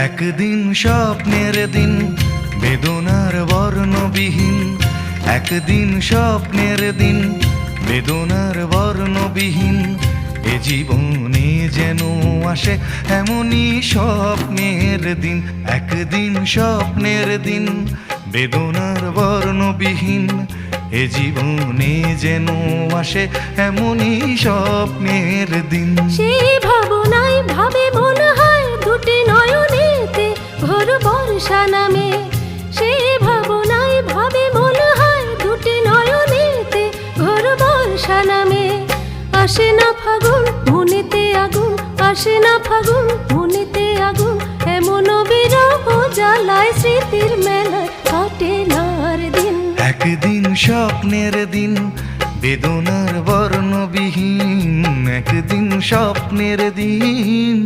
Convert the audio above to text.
একদিন স্বপ্নের দিন বেদনার বর্ণবিহীন, একদিন স্বপ্নের দিন বেদনার বর্ণবিহীন। এ জীবনে যেন আসে এমনই স্বপ্নের দিন, একদিন স্বপ্নের দিন বেদনার বর্ণবিহীন। এ জীবনে যেন আসে এমনই স্বপ্নের দিন। সেই ভাবনায় ভাবে মন হয় দুটি নয়নেতে ঘোর বর্ষা নামে। সেই ভাবনায় ভাবে মন হয় দুটি নয়নেতে ঘোর বর্ষা নামে। আসে না ফাগুন মনেতে আগুন, আসে না ফাগুন মনেতে আগুন। এমন বিরহ জ্বালায় স্মৃতির মেলায় কাটে না আর দিন। একদিন স্বপ্নের দিন বেদনার বর্ণবিহীন, একদিন স্বপ্নের দিন।